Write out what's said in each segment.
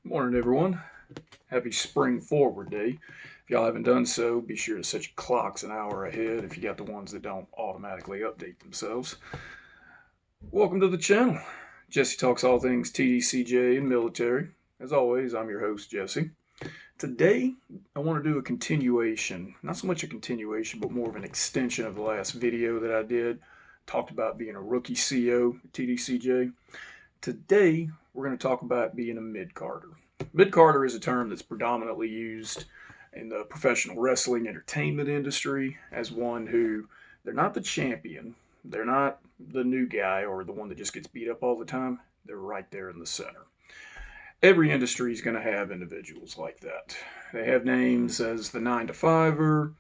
Morning, everyone. Happy Spring Forward Day. If y'all haven't done so, be sure to set your clocks an hour ahead if you got the ones that don't automatically update themselves. Welcome to the channel. Jesse talks all things TDCJ and military. As always, I'm your host, Jesse. Today, I want to do a continuation, not so much a continuation, but more of an extension of the last video that I did. Talked about being a rookie CO at TDCJ. Today, we're going to talk about being a mid-carder. Mid-carder is a term that's predominantly used in the professional wrestling entertainment industry as one who, they're not the champion, they're not the new guy or the one that just gets beat up all the time, they're right there in the center. Every industry is going to have individuals like that. They have names as the 9-to-5er,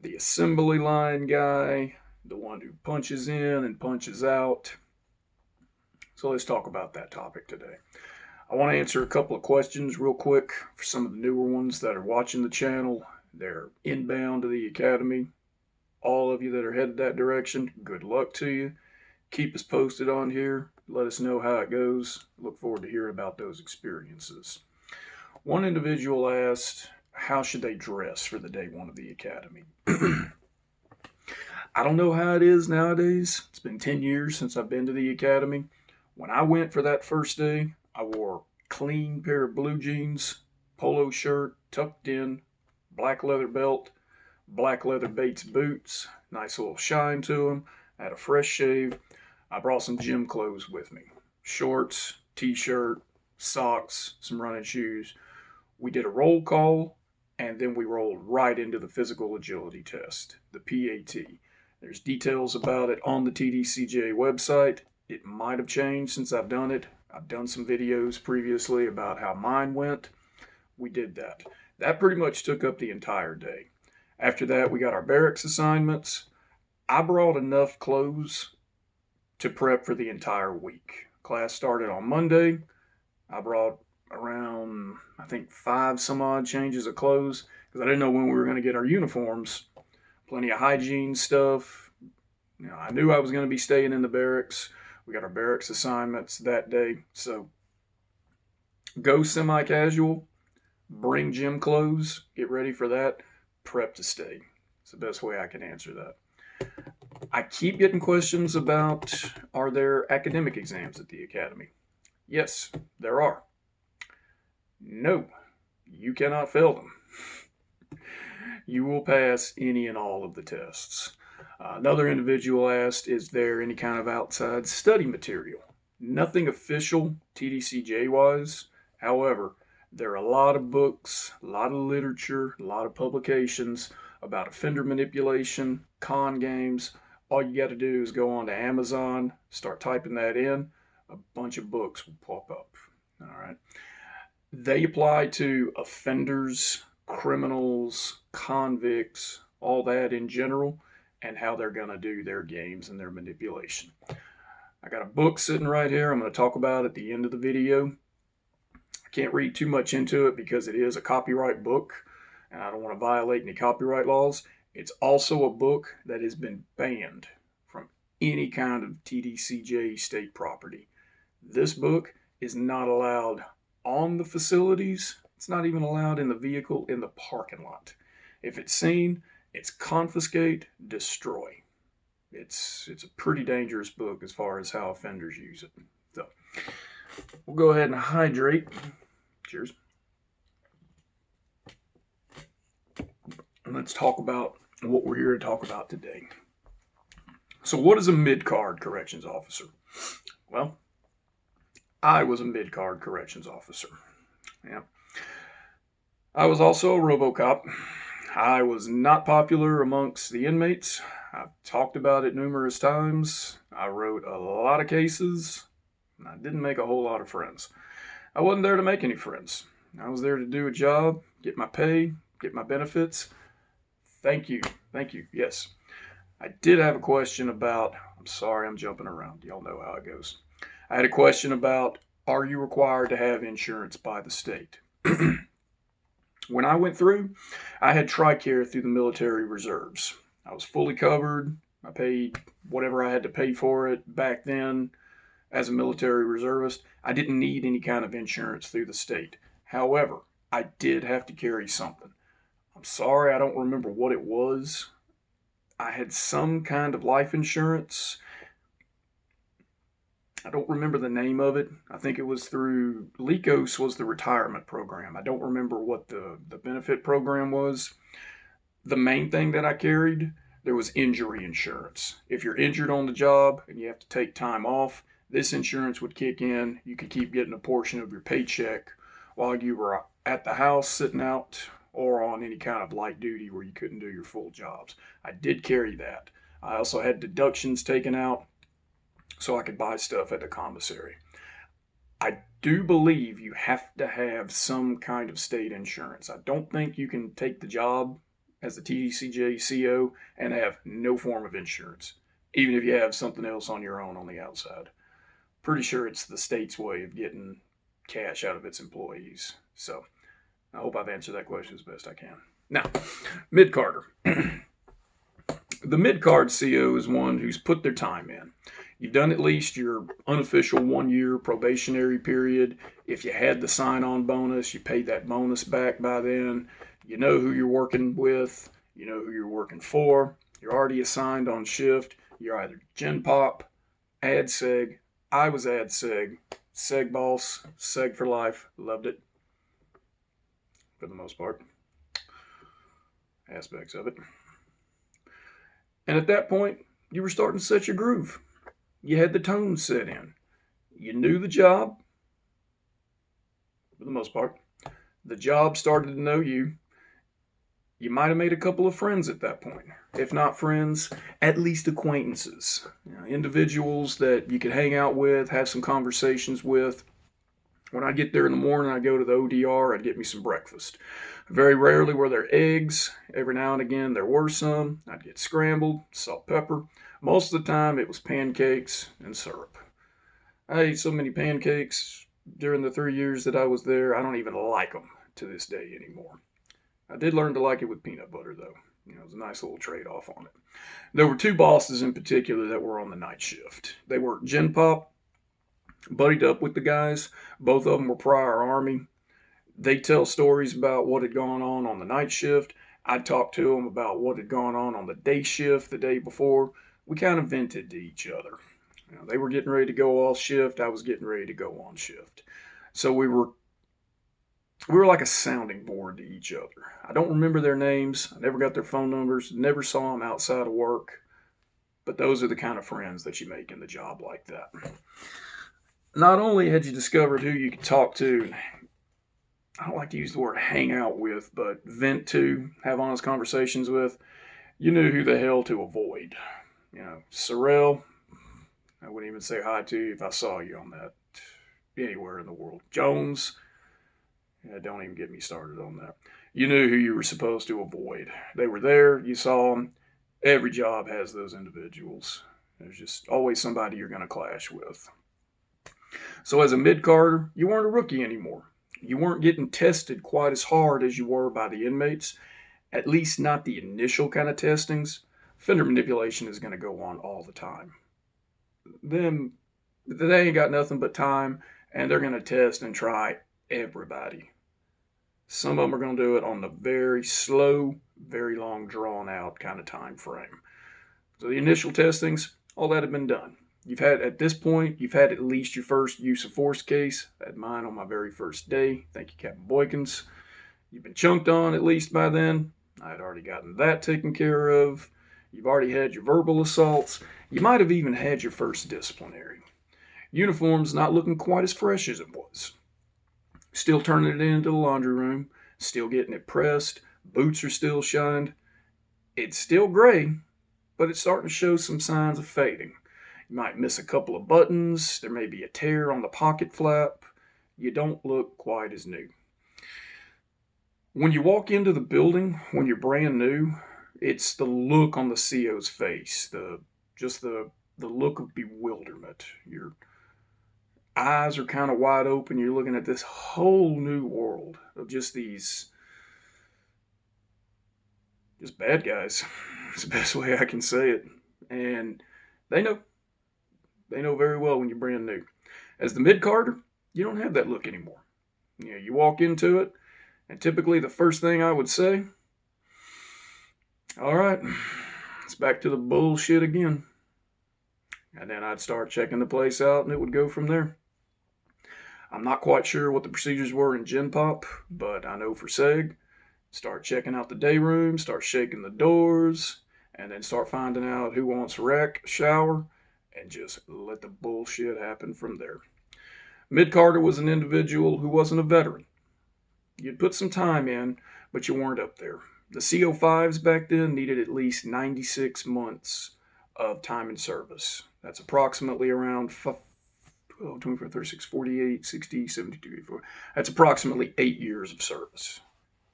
the assembly line guy, the one who punches in and punches out. So let's talk about that topic today. I want to answer a couple of questions real quick for some of the newer ones that are watching the channel. They're inbound to the academy. All of you that are headed that direction, good luck to you. Keep us posted on here. Let us know how it goes. Look forward to hearing about those experiences. One individual asked, how should they dress for the day one of the academy? I don't know how it is nowadays. It's been 10 years since I've been to the academy. When I went for that first day, I wore a clean pair of blue jeans, polo shirt, tucked in, black leather belt, black leather Bates boots, nice little shine to them. I had a fresh shave. I brought some gym clothes with me, shorts, t-shirt, socks, some running shoes. We did a roll call, and then we rolled right into the physical agility test, the PAT. There's details about it on the TDCJ website. It might have changed since I've done it. I've done some videos previously about how mine went. We did that. That pretty much took up the entire day. After that, we got our barracks assignments. I brought enough clothes to prep for the entire week. Class started on Monday. I brought around, I think, 5 some odd changes of clothes because I didn't know when we were going to get our uniforms. Plenty of hygiene stuff. I knew I was going to be staying in the barracks. We got our barracks assignments that day. So go semi-casual, bring gym clothes, get ready for that, prep to stay. It's the best way I can answer that. I keep getting questions about, are there academic exams at the academy? Yes, there are. No, you cannot fail them. You will pass any and all of the tests. Another individual asked, is there any kind of outside study material? Nothing official TDCJ-wise. However, there are a lot of books, a lot of literature, a lot of publications about offender manipulation, con games. All you got to do is go on to Amazon, start typing that in. A bunch of books will pop up. All right. They apply to offenders, criminals, convicts, all that in general, and how they're going to do their games and their manipulation. I got a book sitting right here I'm going to talk about at the end of the video. I can't read too much into it because it is a copyright book, and I don't want to violate any copyright laws. It's also a book that has been banned from any kind of TDCJ state property. This book is not allowed on the facilities. It's not even allowed in the vehicle in the parking lot. If it's seen, it's confiscate, destroy. It's a pretty dangerous book as far as how offenders use it. So we'll go ahead and hydrate. Cheers. And let's talk about what we're here to talk about today. So what is a mid-card corrections officer? Well, I was a mid-card corrections officer. Yeah. I was also a RoboCop. I was not popular amongst the inmates. I've talked about it numerous times. I wrote a lot of cases, and I didn't make a whole lot of friends. I wasn't there to make any friends. I was there to do a job, get my pay, get my benefits. Thank you. Thank you. Yes. I did have a question about, I'm sorry, I'm jumping around. Y'all know how it goes. I had a question about, are you required to have insurance by the state? When I went through, I had TRICARE through the military reserves. I was fully covered. I paid whatever I had to pay for it back then as a military reservist. I didn't need any kind of insurance through the state. However, I did have to carry something. I'm sorry, I don't remember what it was. I had some kind of life insurance. I don't remember the name of it. I think it was through Licos was the retirement program. I don't remember what the benefit program was. The main thing that I carried, there was injury insurance. If you're injured on the job and you have to take time off, this insurance would kick in. You could keep getting a portion of your paycheck while you were at the house sitting out or on any kind of light duty where you couldn't do your full jobs. I did carry that. I also had deductions taken out so I could buy stuff at the commissary. I do believe you have to have some kind of state insurance. I don't think you can take the job as a TDCJ CO and have no form of insurance, even if you have something else on your own on the outside. Pretty sure it's the state's way of getting cash out of its employees. So I hope I've answered that question as best I can. Now, mid-carder. The mid-card CO is one who's put their time in. You've done at least your unofficial 1 year probationary period. If you had the sign-on bonus, you paid that bonus back by then. You know who you're working with. You know who you're working for. You're already assigned on shift. You're either Gen Pop, Ad Seg. I was Ad Seg. Seg boss, Seg for life. Loved it. For the most part. Aspects of it. And at that point, you were starting to set your groove. You had the tone set in. You knew the job, for the most part. The job started to know you. You might have made a couple of friends at that point. If not friends, at least acquaintances. Individuals that you could hang out with, have some conversations with. When I get there in the morning, I go to the ODR, I'd get me some breakfast. Very rarely were there eggs. Every now and again there were some. I'd get scrambled, salt, pepper. Most of the time it was pancakes and syrup. I ate so many pancakes during the 3 years that I was there, I don't even like them to this day anymore. I did learn to like it with peanut butter though. It was a nice little trade-off on it. There were two bosses in particular that were on the night shift. They worked Gen Pop, buddied up with the guys. Both of them were prior Army. They tell stories about what had gone on the night shift. I'd talk to them about what had gone on the day shift the day before. We kind of vented to each other. They were getting ready to go off shift. I was getting ready to go on shift. So we were like a sounding board to each other. I don't remember their names. I never got their phone numbers. Never saw them outside of work. But those are the kind of friends that you make in the job like that. Not only had you discovered who you could talk to, I don't like to use the word hang out with, but vent to, have honest conversations with, you knew who the hell to avoid. Sorrel, I wouldn't even say hi to you if I saw you on that anywhere in the world. Jones, don't even get me started on that. You knew who you were supposed to avoid. They were there, you saw them. Every job has those individuals. There's just always somebody you're going to clash with. So as a mid-carder, you weren't a rookie anymore. You weren't getting tested quite as hard as you were by the inmates, at least not the initial kind of testings. Fender manipulation is going to go on all the time. Then they ain't got nothing but time, and they're going to test and try everybody. Some of them are going to do it on the very slow, very long, drawn-out kind of time frame. So the initial testings, all that had been done. At this point, you've had at least your first use of force case. I had mine on my very first day. Thank you, Captain Boykins. You've been chunked on at least by then. I had already gotten that taken care of. You've already had your verbal assaults. You might have even had your first disciplinary. Uniform's not looking quite as fresh as it was. Still turning it into the laundry room. Still getting it pressed. Boots are still shined. It's still gray, but it's starting to show some signs of fading. You might miss a couple of buttons. There may be a tear on the pocket flap. You don't look quite as new. When you walk into the building, when you're brand new, it's the look on the CO's face, the look of bewilderment. Your eyes are kind of wide open. You're looking at this whole new world of just bad guys. It's the best way I can say it. And they know very well when you're brand new. As the mid-carder, you don't have that look anymore. You walk into it, and typically the first thing I would say, all right, it's back to the bullshit again. And then I'd start checking the place out, and it would go from there. I'm not quite sure what the procedures were in Gen Pop, but I know for Seg, start checking out the day room, start shaking the doors, and then start finding out who wants rec, shower, and just let the bullshit happen from there. Mid-Carter was an individual who wasn't a veteran. You'd put some time in, but you weren't up there. The CO5s back then needed at least 96 months of time in service. That's approximately around 24, 36, 48, 60, 72, 84. That's approximately 8 years of service.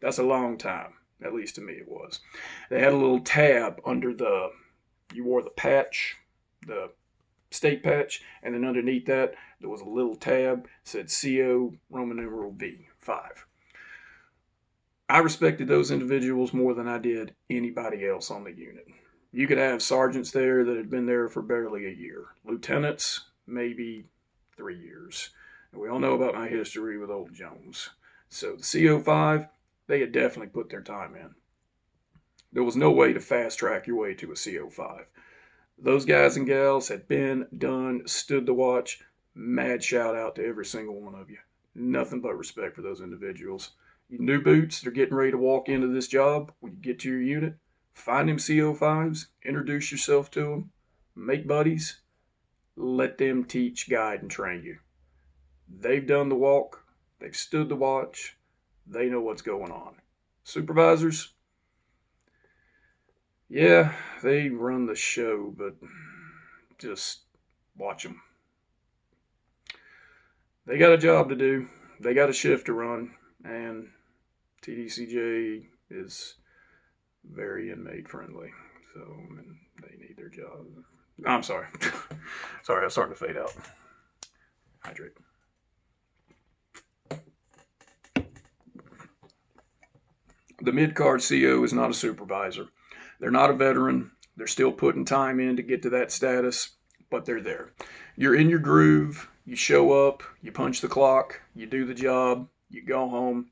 That's a long time, at least to me it was. They had a little tab under you wore the patch, the state patch, and then underneath that, there was a little tab that said CO Roman numeral V, 5. I respected those individuals more than I did anybody else on the unit. You could have sergeants there that had been there for barely a year. Lieutenants, maybe 3 years. And we all know about my history with old Jones. So the CO5, they had definitely put their time in. There was no way to fast track your way to a CO5. Those guys and gals had been, done, stood the watch. Mad shout out to every single one of you. Nothing but respect for those individuals. You new boots, they're getting ready to walk into this job. When you get to your unit, find them CO5s, introduce yourself to them, make buddies, let them teach, guide, and train you. They've done the walk, they've stood the watch, they know what's going on. Supervisors, yeah, they run the show, but just watch them. They got a job to do, they got a shift to run, and TDCJ is very inmate friendly, so they need their job. I'm sorry. Sorry, I was starting to fade out. Hydrate. The mid-card CO is not a supervisor. They're not a veteran. They're still putting time in to get to that status, but they're there. You're in your groove. You show up. You punch the clock. You do the job. You go home.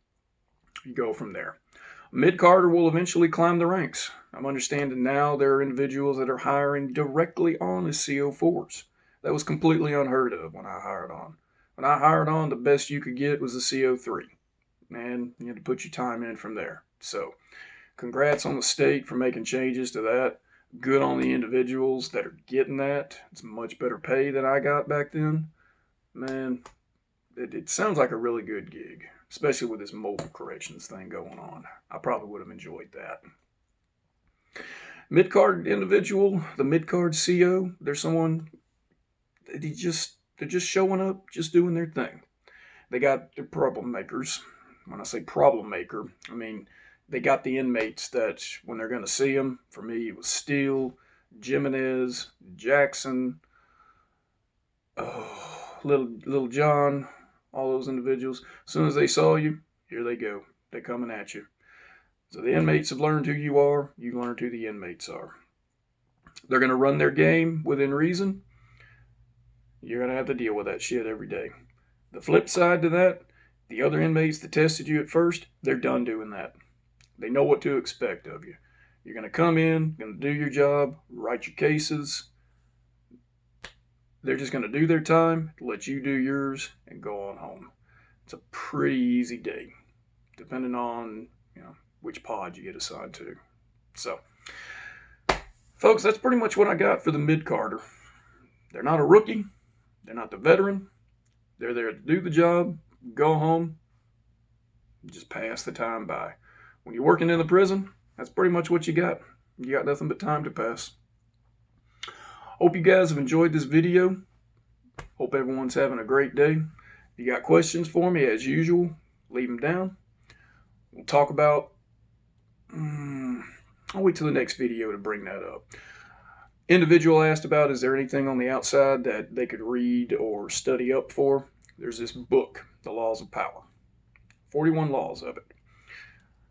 You go from there. Mid-Carter will eventually climb the ranks. I'm understanding now there are individuals that are hiring directly on as CO4s. That was completely unheard of when I hired on. When I hired on, the best you could get was a CO3. And you had to put your time in from there. So, congrats on the state for making changes to that. Good on the individuals that are getting that. It's much better pay than I got back then. Man, it sounds like a really good gig, especially with this mobile corrections thing going on. I probably would have enjoyed that. Mid-card individual, the mid-card CO, there's someone, they're just showing up, just doing their thing. They got their problem makers. When I say problem maker, I mean they got the inmates that when they're going to see them, for me it was Steele, Jimenez, Jackson, Little John, all those individuals. As soon as they saw you, here they go. They're coming at you. So the inmates have learned who you are. You've learned who the inmates are. They're going to run their game within reason. You're going to have to deal with that shit every day. The flip side to that, the other inmates that tested you at first, they're done doing that. They know what to expect of you. You're going to come in, going to do your job, write your cases. They're just going to do their time, let you do yours, and go on home. It's a pretty easy day, depending on, which pod you get assigned to. So, folks, that's pretty much what I got for the mid-carder. They're not a rookie. They're not the veteran. They're there to do the job, go home, just pass the time by. When you're working in the prison, that's pretty much what you got. You got nothing but time to pass. Hope you guys have enjoyed this video. Hope everyone's having a great day. If you got questions for me, as usual, leave them down. We'll talk about... I'll wait till the next video to bring that up. Individual asked about, is there anything on the outside that they could read or study up for? There's this book, The Laws of Power. 41 laws of it.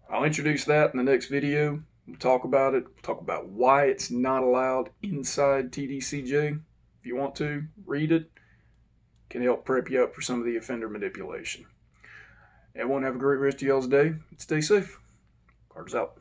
I'll introduce that in the next video. We'll talk about it. We'll talk about why it's not allowed inside TDCJ. If you want to, read it. It can help prep you up for some of the offender manipulation. Everyone have a great rest of y'all's day. Stay safe. Carter's out.